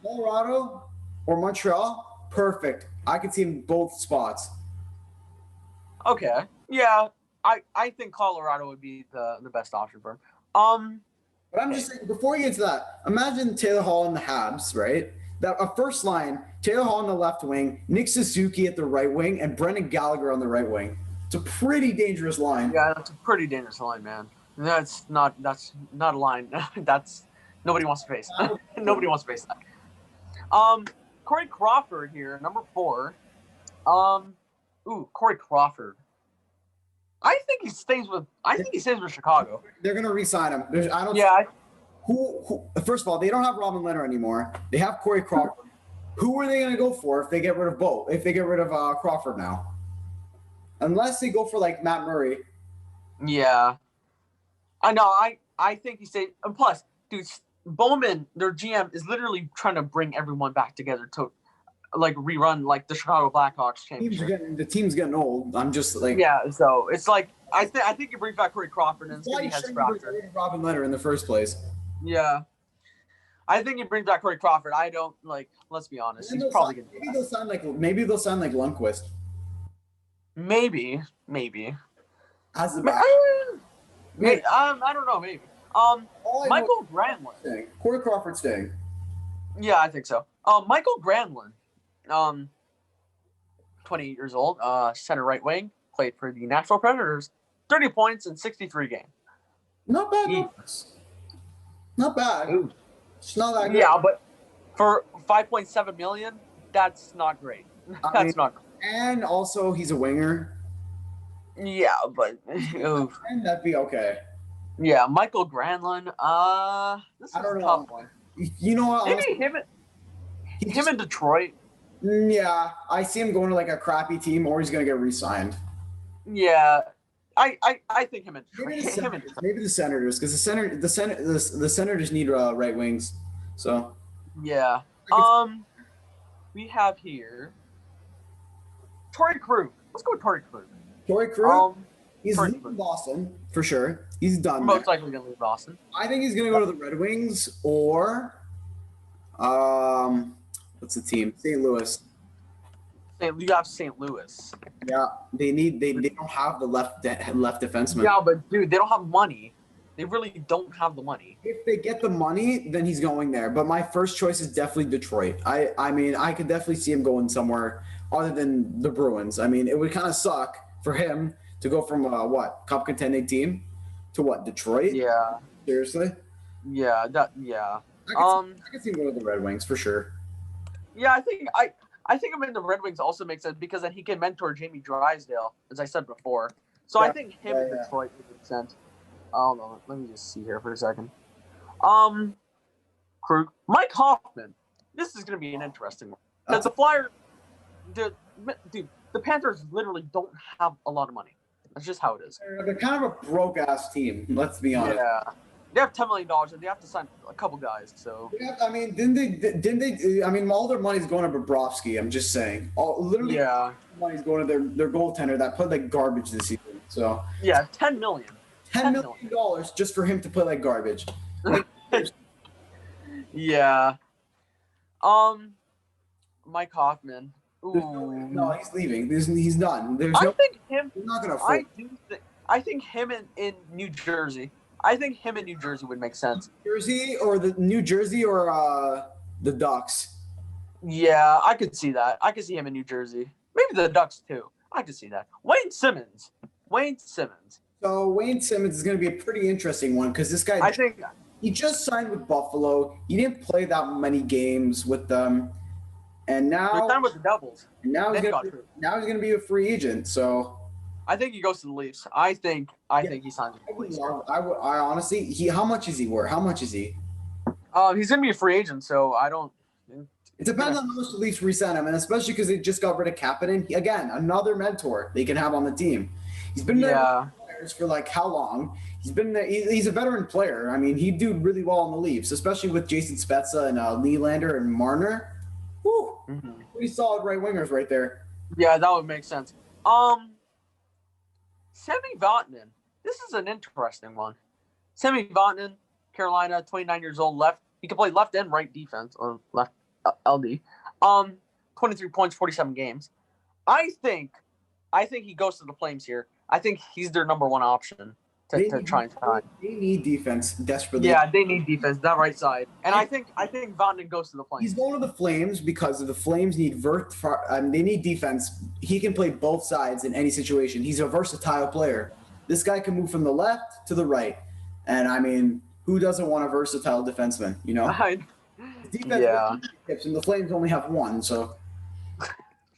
Colorado or Montreal, perfect. I could see him in both spots. Okay. Yeah, I think Colorado would be the best option for him. But I'm just saying, before you get to that, imagine Taylor Hall in the Habs, right? That a first line, Taylor Hall on the left wing, Nick Suzuki at the right wing, and Brendan Gallagher on the right wing. It's a pretty dangerous line. Yeah, that's a pretty dangerous line, man. That's not a line. That's nobody wants to face. Nobody wants to face that. Corey Crawford here, number 4. Corey Crawford. I think he stays with Chicago. They're gonna re-sign him. First of all, they don't have Robin Leonard anymore. They have Corey Crawford. Who are they gonna go for if they get rid of both? If they get rid of Crawford now, unless they go for like Matt Murray. Yeah, I know. I think he stays. And plus, dude, Bowman, their GM, is literally trying to bring everyone back together to like rerun like the Chicago Blackhawks championship. The team's getting old. I'm just like, yeah. So it's like I think you bring back Corey Crawford and it's gonna be head scratcher. Robin Leonard in the first place. Yeah, I think he brings back Corey Crawford. I don't like. Let's be honest. He's probably gonna. Maybe they'll sign like Lundqvist. Maybe. As the back. I don't know. Maybe. Michael Granlund. Corey Crawford staying. Yeah, I think so. Michael Granlund. 28 years old. Center right wing. Played for the Nashville Predators. 30 points in 63 games. Not bad. Not bad. Ooh. It's not that good. Yeah, but for $5.7 million, that's not great. Not great. And also, he's a winger. Yeah, but and that'd be okay. Yeah, Michael Granlund. This is a tough one. You know what? Maybe him in Detroit. Yeah, I see him going to like a crappy team, or he's gonna get re-signed. Yeah, I think him in Detroit. Maybe the Senators, because the Senators need right wings. So yeah. We have here Torrey Krug. Let's go with Torrey Krug. Torrey Krug. He's leaving Boston for sure. He's done. Most likely gonna leave Boston. I think he's gonna go to the Red Wings or, what's the team? St. Louis. You have St. Louis. Yeah, they don't have the left defenseman. Yeah, but dude, they don't have money. They really don't have the money. If they get the money, then he's going there. But my first choice is definitely Detroit. I mean, I could definitely see him going somewhere other than the Bruins. I mean, it would kind of suck for him to go from cup contending team to Detroit? Yeah. Seriously? Yeah. I could see him go to the Red Wings for sure. Yeah, I think him in the Red Wings also makes sense because then he can mentor Jamie Drysdale, as I said before. So I think him in Detroit would make sense. I don't know. Let me just see here for a second. Krug. Mike Hoffman. This is going to be an interesting one. Because the Flyers, the Panthers literally don't have a lot of money. That's just how it is. They're kind of a broke-ass team, let's be honest. Yeah. They have $10 million and they have to sign a couple guys. So yeah, I mean, didn't they? I mean, all their money's going to Bobrovsky. I'm just saying. Literally, money's going to their goaltender that played like garbage this season. So yeah, $10 million. $10 million just for him to play like garbage. Yeah. Mike Hoffman. Ooh. No, he's leaving. He's done. He's not gonna. I think him in New Jersey. I think him in New Jersey would make sense. New Jersey or the Ducks. Yeah, I could see that. I could see him in New Jersey. Maybe the Ducks too. I could see that. Wayne Simmons. So Wayne Simmons is going to be a pretty interesting one because this guy. He just signed with Buffalo. He didn't play that many games with them, and now he's signed with the Devils. And now he's going to be a free agent. So I think he goes to the Leafs. I think he signs with the Leafs. I honestly, how much is he worth? How much is he? He's gonna be a free agent, so I don't. It depends on how much the Leafs re-sign him, and especially because they just got rid of Kapanen. Again, another mentor they can have on the team. He's been there for like how long? He's been there. He's a veteran player. I mean, he'd do really well in the Leafs, especially with Jason Spezza and Nylander and Marner. Woo! Pretty solid right wingers right there. Yeah, that would make sense. Semi Vatanen. This is an interesting one. Semi Vatanen, Carolina, 29 years old, left. He can play left and right defense or left LD. 23 points, 47 games. I think he goes to the Flames here. I think he's their number one option to try and sign. They need defense desperately. Yeah, they need defense, that right side. And I think Vatanen goes to the Flames. He's going to the Flames because the Flames need they need defense. He can play both sides in any situation. He's a versatile player. This guy can move from the left to the right. And I mean, who doesn't want a versatile defenseman, you know? Defense tips, and the Flames only have one, so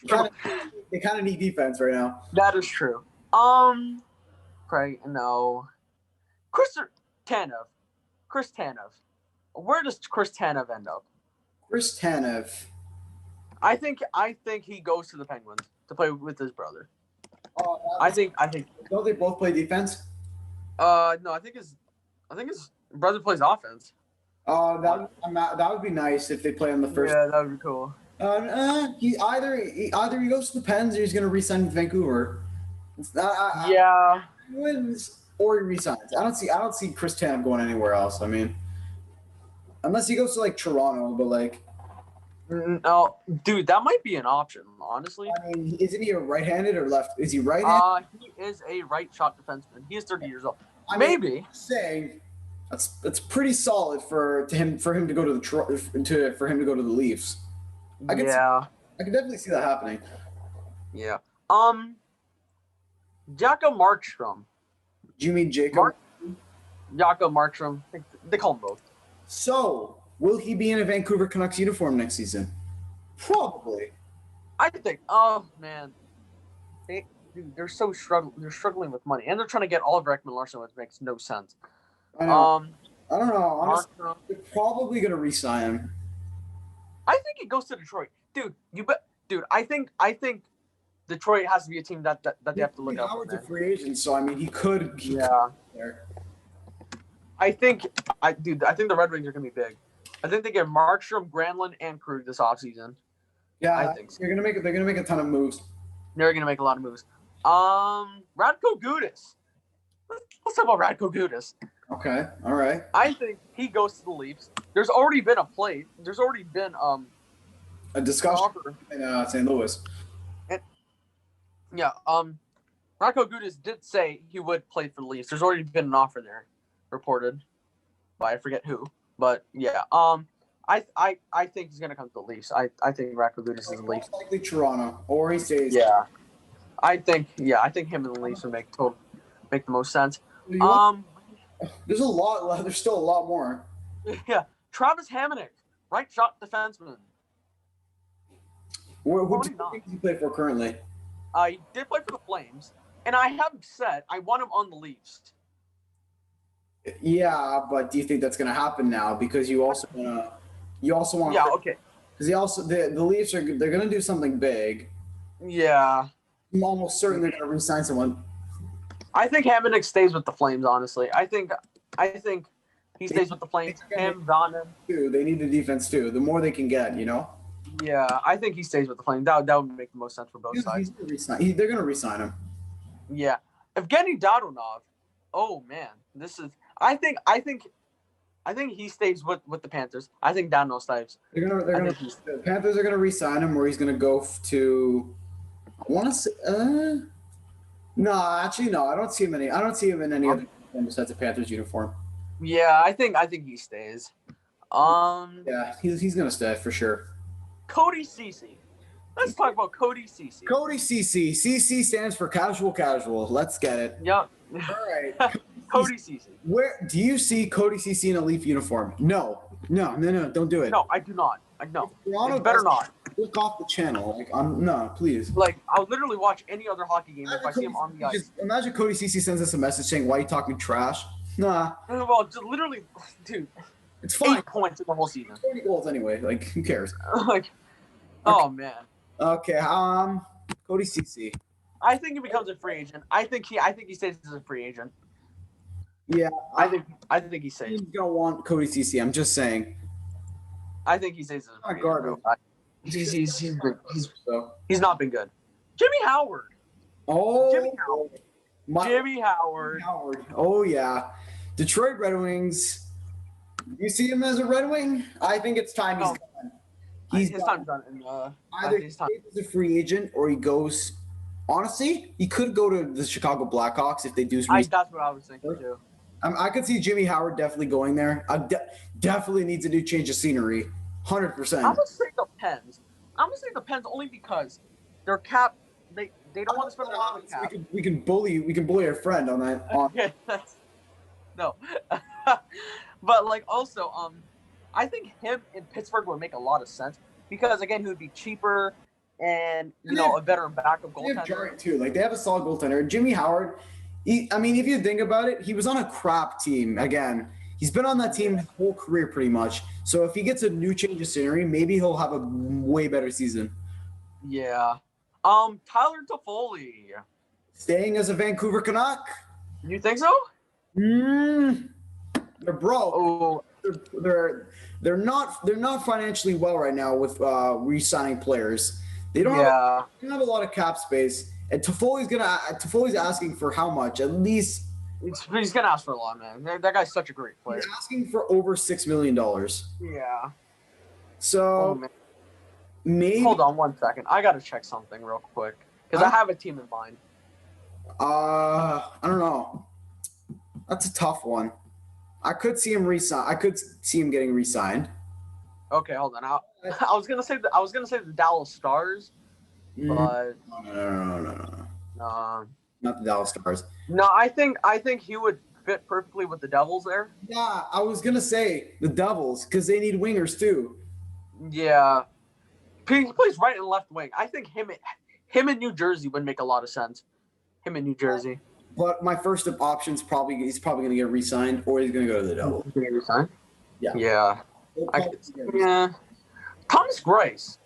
they kind of need defense right now. That is true. Craig, no. Chris Tanev. Where does Chris Tanev end up? Chris Tanev. I think he goes to the Penguins to play with his brother. I think. Don't they both play defense? No, I think his brother plays offense. That would be nice if they play on the first. Yeah, that would be cool. He either he goes to the Pens or he's going to re-sign with Vancouver. Wins or he resigns. I don't see Chris Tanev going anywhere else. I mean, unless he goes to like Toronto, but like. No, dude, that might be an option. Honestly. I mean, isn't he a right-handed or left? Is he right-handed? He is a right shot defenseman. He is 30 years old. Maybe saying that's pretty solid for him to go to the Leafs. I can definitely see that happening. Yeah. Jakob Markstrom. Do you mean Jacob? Jakob Markstrom. They call him both. So, will he be in a Vancouver Canucks uniform next season? Probably. I think. Oh man, they're struggling with money, and they're trying to get Oliver Ekman-Larsson, which makes no sense. I know. I don't know. Honestly, they're probably gonna re-sign him. I think he goes to Detroit, dude. Dude, I think Detroit has to be a team that they have to look out for. Howard's a free agent, so I mean, he could. There. I think the Red Wings are gonna be big. I think they get Markstrom, Granlund, and Krug this offseason. Yeah, I think so. They're gonna make a ton of moves. They're gonna make a lot of moves. Radko Gudas. Let's talk about Radko Gudas. Okay, all right. I think he goes to the Leafs. There's already been a discussion in St. Louis. And, Radko Gudas did say he would play for the Leafs. There's already been an offer there, reported by I forget who, but yeah. I think he's gonna come to the Leafs. I think Radko Gudas is the Leafs. Likely Toronto, or he stays. Yeah, I think him and the Leafs would make the most sense. There's a lot. There's still a lot more. Yeah, Travis Hamonic, right shot defenseman. Who do you think he play for currently? He did play for the Flames, and I have said I want him on the Leafs. Yeah, but do you think that's going to happen now? Because you also want. Yeah, okay. Because the Leafs they're going to do something big. Yeah. I'm almost certain they're going to re-sign someone. I think Hamonic stays with the Flames. Honestly, I think he stays with the Flames. Vatanen. They need the defense too. The more they can get, you know. Yeah, I think he stays with the Flames. That would make the most sense for both sides. They're going to re-sign him. Yeah, Evgeny Dadonov. Oh man, this is. I think he stays with the Panthers. I think Dadonov stays. The Panthers are gonna re-sign him, or he's gonna go to. I want to say. No, actually, no. I don't see him in any other uniform besides a Panthers uniform. Yeah, I think he stays. Yeah, he's gonna stay for sure. Cody Ceci. Let's talk about Cody Ceci. Cody Ceci. CC stands for casual. Let's get it. Yep. All right. Cody Ceci. Where do you see Cody Ceci in a Leaf uniform? No, don't do it. No, I do not. No, Toronto it better not. Look off the channel. Like, no, please. Like, I'll literally watch any other hockey game if I see him on the ice. Imagine Cody Ceci sends us a message saying, "Why are you talking trash?" Nah. Well, just literally, dude. It's fine. 8 points in the whole season. 40 goals anyway. Like, who cares? Like, oh man. Okay. Cody Ceci. I think he becomes a free agent. I think he stays as a free agent. Yeah. I think he stays. He's gonna want Cody Ceci. I'm just saying. I think he stays as a free agent. He's not been good. Jimmy Howard. Oh. Jimmy Howard. Oh yeah. Detroit Red Wings. You see him as a Red Wing? I think it's time he's done. His time's done. Either he stays as a free agent or he goes. Honestly, he could go to the Chicago Blackhawks if they do. That's what I was thinking too. I could see Jimmy Howard definitely going there. Definitely needs a new change of scenery. 100%. I'm gonna say it depends only because their cap. They don't want to spend a lot of cap. We can bully our friend on that. Okay, no. But like also, I think him in Pittsburgh would make a lot of sense because again, he would be cheaper and a veteran backup goaltender. They have Jarrett too. Like they have a solid goaltender. Jimmy Howard. I mean, if you think about it, he was on a crap team. Again, he's been on that team his whole career pretty much. So if he gets a new change of scenery, maybe he'll have a way better season. Yeah. Tyler Toffoli. Staying as a Vancouver Canuck. You think so? They're broke. Oh. They're not financially well right now with re-signing players. They don't have a lot of cap space. And Toffoli's asking for how much? At least he's gonna ask for a lot, man. That guy's such a great player. He's asking for over $6 million. Yeah. So maybe. Hold on 1 second. I gotta check something real quick because I have a team in mind. I don't know. That's a tough one. I could see him resign. I could see him getting re-signed. Okay, hold on. I was gonna say the Dallas Stars, but no. Not the Dallas Stars. No, I think he would fit perfectly with the Devils there. Yeah, I was gonna say the Devils because they need wingers too. Yeah, he plays right and left wing. I think him in New Jersey would make a lot of sense. Him in New Jersey. But my first option is he's probably gonna get re-signed or he's gonna go to the Devils. He's gonna get re-signed? Yeah. Yeah. Thomas Greiss.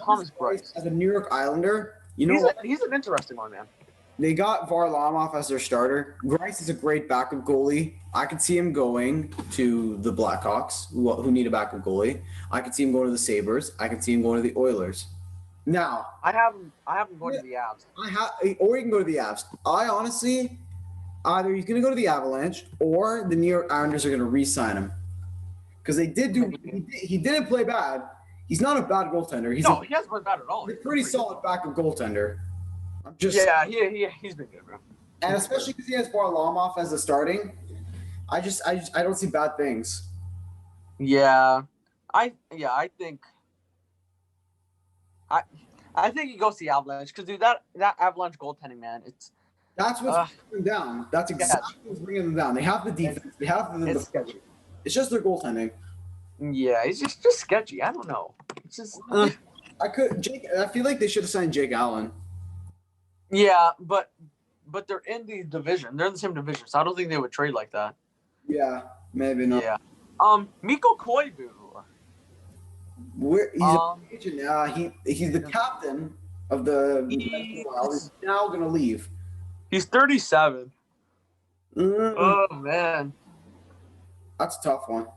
Thomas Greiss as a New York Islander. He's an interesting one, man. They got Varlamov as their starter. Greiss is a great backup goalie. I could see him going to the Blackhawks, who need a backup goalie. I could see him going to the Sabres. I could see him going to the Oilers. Now, I have him going to the Avs. Or he can go to the Avs. I honestly, either he's going to go to the Avalanche or the New York Islanders are going to re-sign him. Because he didn't play bad. He's not a bad goaltender. He hasn't played bad at all. He's a pretty solid backup goaltender. He's been good, bro. And especially because he has Varlamov as a starting, I don't see bad things. Yeah, I think he goes to the Avalanche because dude, that Avalanche goaltending, man, that's what's bringing them down. That's exactly what's bringing them down. They have the defense. They have the sketchy. It's just their goaltending. Yeah, it's just sketchy. I don't know. It's just. I feel like they should have signed Jake Allen. Yeah, but they're in the division. They're in the same division, so I don't think they would trade like that. Yeah, maybe not. Yeah. Mikko Koivu. He's a agent now. He's the captain of the. He's now gonna leave. He's 37. Oh man, that's a tough one.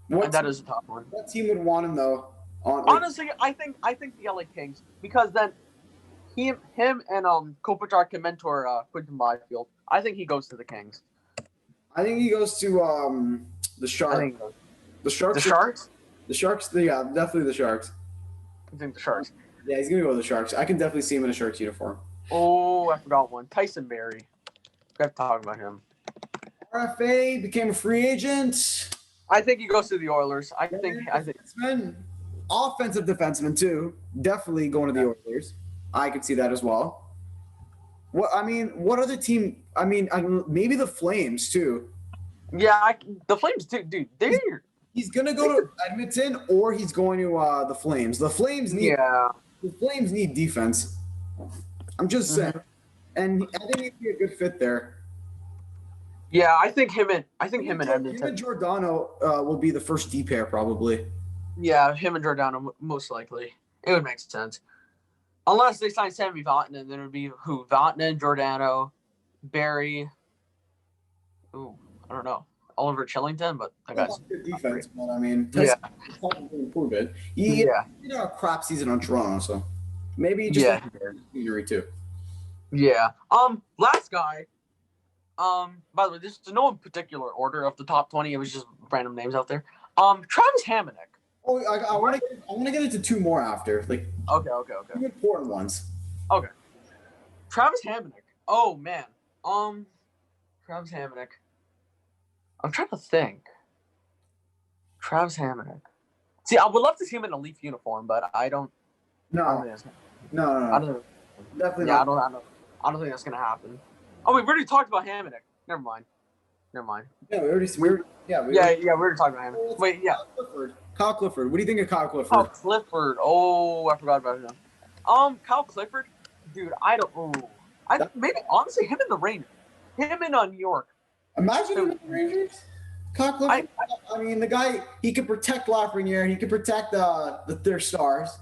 That is a tough one. What team would want him though? Honestly, I think the LA Kings because then him and Kopitar can mentor Quinton Byfield. I think he goes to the Kings. I think he goes to the Sharks. The Sharks. The Sharks. The Sharks. Yeah, definitely the Sharks. I think the Sharks. Yeah, he's gonna go to the Sharks. I can definitely see him in a Sharks uniform. Oh, I forgot one. Tyson Berry. We have to talk about him. RFA became a free agent. I think he goes to the Oilers. I think. Offensive defenseman too. Definitely going to the Oilers. I could see that as well. What other team? Maybe the Flames too. Yeah, the Flames too, dude. He's gonna go to Edmonton or he's going to the Flames. The Flames need defense. I'm just saying, and I think he'd be a good fit there. Yeah, I think him and Edmonton. Him and Giordano will be the first D pair probably. Yeah, him and Giordano most likely. It would make sense. Unless they sign Sammy Vatanen, then it would be who? Vatanen, Giordano, Barry. Ooh, I don't know. Oliver Chillington, but that guy's good defense. But I mean, probably improve it. He had a crap season on Toronto, so maybe just injury too. Yeah. Last guy. By the way, this is no in particular order of the top 20. It was just random names out there. Travis Hamonic. Oh, I want to get into two more after. Like okay. Two important ones. Okay. Travis Hamonic. Oh man. Travis Hamonic. I'm trying to think. Travis Hamonic. See, I would love to see him in a Leaf uniform, but I don't. No. I don't. Definitely not. I don't think that's gonna happen. Oh, we already talked about Hamonic. Never mind. Yeah, we already talked about Hamonic. Wait, yeah. Kyle Clifford. What do you think of Kyle Clifford? Kyle Clifford. Oh, I forgot about him. Kyle Clifford, dude. Maybe honestly, him in the Rangers. Him in New York. Imagine him in the Rangers. Kyle Clifford. I mean, the guy, he could protect Lafreniere and he could protect their stars.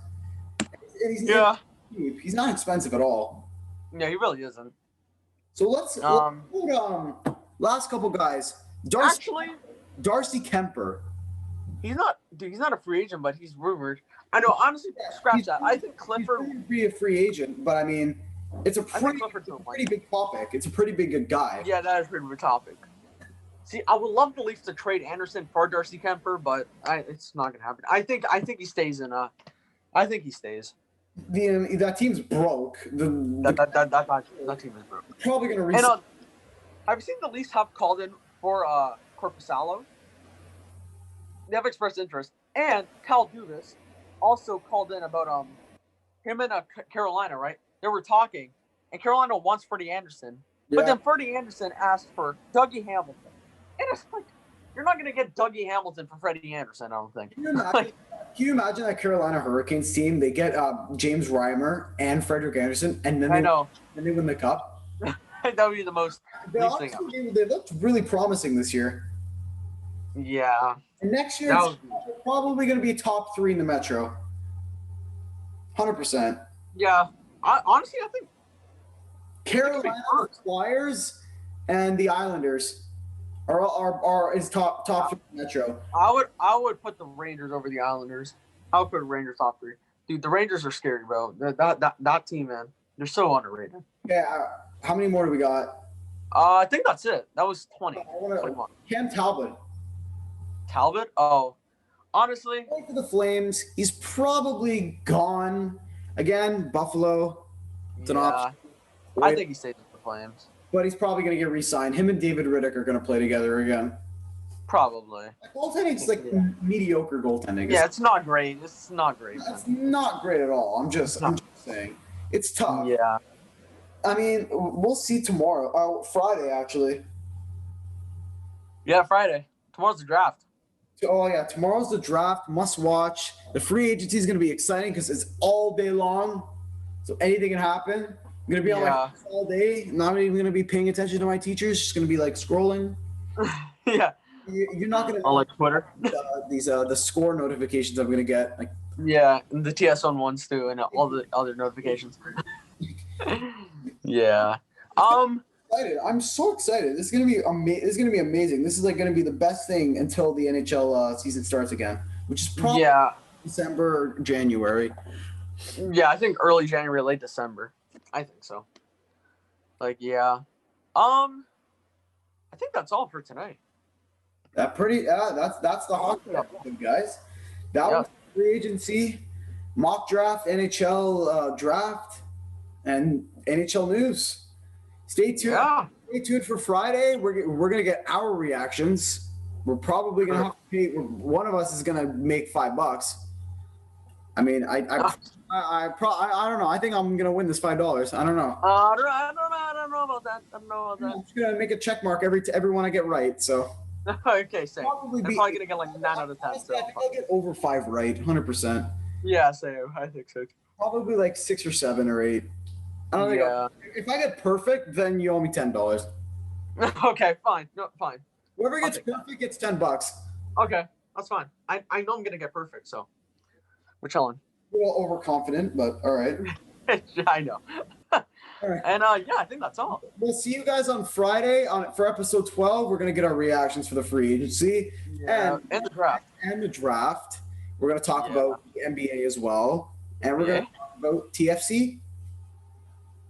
And he's not expensive at all. Yeah, he really isn't. So let's put last couple guys. Darcy Kemper. He's not a free agent, but he's rumored. I know, honestly, scratch that. I think Clifford would be a free agent, but I mean, it's a pretty big topic. It's a pretty big guy. Yeah, that is a pretty big topic. See, I would love the Leafs to trade Anderson for Darcy Kemper, but it's not gonna happen. I think he stays in. I think he stays. That team's broke. That team is broke. Probably gonna resign. And have you seen the Leafs have called in for Korpisalo? They have expressed interest, and Cal Dubas also called in about him and Carolina. Right? They were talking, and Carolina wants Freddie Anderson, but then Freddie Anderson asked for Dougie Hamilton, and it's like you're not gonna get Dougie Hamilton for Freddie Anderson. I don't think. Can you imagine that Carolina Hurricanes team? They get James Reimer and Frederik Anderson, and then they win the cup. That would be the most. They looked really promising this year. Yeah. And next year, it's probably going to be top 3 in the Metro. 100%. Yeah. Honestly, I think Carolina, the Flyers, and the Islanders are top 3 in the Metro. I would put the Rangers over the Islanders. I would put the Rangers top 3. Dude, the Rangers are scary, bro. That team, man, they're so underrated. Yeah. How many more do we got? I think that's it. That was 20. Cam Talbot. Talbot? Oh, honestly, going for the Flames. He's probably gone again. Buffalo. It's an option. I think he stays with the Flames. But he's probably going to get re-signed. Him and David Riddick are going to play together again. Probably. Goaltending's mediocre goaltending. Yeah, it's not great. It's not great. It's not great at all. I'm just saying. It's tough. Yeah. I mean, we'll see tomorrow. Oh, Friday, actually. Yeah, Friday. Tomorrow's the draft. Oh, yeah. Tomorrow's the draft. Must watch. The free agency is going to be exciting because it's all day long. So anything can happen. I'm going to be on all day. Not even going to be paying attention to my teachers. Just going to be scrolling. Yeah. You're not going to on Twitter. The score notifications I'm going to get. Yeah, and the TSN ones too, and all the other notifications. Yeah. I'm so excited. This is gonna be amazing. This is gonna be the best thing until the NHL season starts again, which is probably December or January. Yeah, I think early January, late December. I think so. I think that's all for tonight. That's the hockey episode, guys. That was free agency, mock draft, NHL draft, and NHL news. Stay tuned. Yeah. Stay tuned for Friday. We're gonna get our reactions. We're probably gonna have to pay. One of us is gonna make $5. I mean, I don't know. I think I'm gonna win this $5. I don't know. I don't know about that. I'm just gonna make a check mark every one I get right. So. Okay, same. Probably I'm be probably gonna get like 9 out of 10. honestly, So I think I'll get over 5 right, 100%. yeah, same. I think so. Probably like 6 or 7 or 8. I don't think Yeah. if I get perfect, then you owe me $10. Okay, fine. No, fine. Whoever I'll gets take that. perfect gets $10. Okay, that's fine. I know I'm gonna get perfect, so we're chilling. A little overconfident, but all right. I know. All right. And yeah, I think that's all. We'll see you guys on Friday for episode 12. We're gonna get our reactions for the free agency Yeah, and the draft. and the draft. We're gonna talk about the NBA as well, and we're gonna talk about TFC.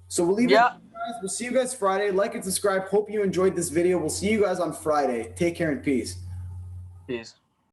So we'll leave it. Guys. We'll see you guys Friday. Like and subscribe. Hope you enjoyed this video. We'll see you guys on Friday. Take care and peace. Peace.